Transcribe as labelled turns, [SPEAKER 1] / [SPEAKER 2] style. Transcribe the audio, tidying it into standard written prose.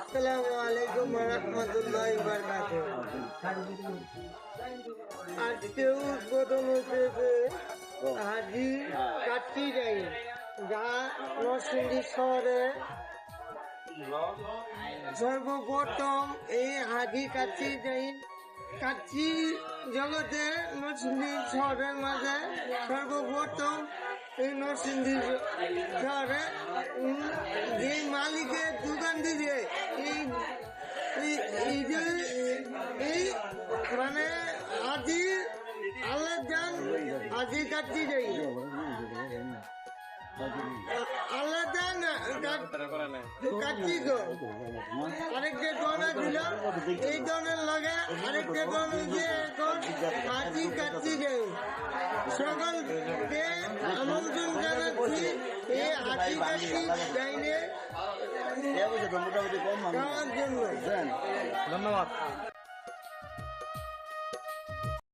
[SPEAKER 1] আসসালামু আলাইকুম রহমতুল্লাহি ওয়া বারাকাতুহু। আজকে উদ্বোধন হচ্ছে হাজি কাচ্চি যাই যা নরসিংদী শহরে সর্বপ্রথম এই হাজি কাচ্চি যাই কাচ্চি জগতে নরসিংদী শহরের মাঝে সর্বপ্রথম এই নরসিংদী শহরে যে মালিকের দোকান দিবে এই মানে আজি আল্লাহ আজি কাচ্চি যাই আলাদা না কাচ্চি গো আরেকটা দোনা দিল এই দোনের লগে আরেকটা দোন দিয়ে এখন হাজি কাচ্চি যাই সকলকে আমন্ত্রণ জানাচ্ছি এই হাজি কাচ্চি যাইনে
[SPEAKER 2] মোটামুটি কম
[SPEAKER 1] খাওয়ার জন্য।
[SPEAKER 3] ধন্যবাদ।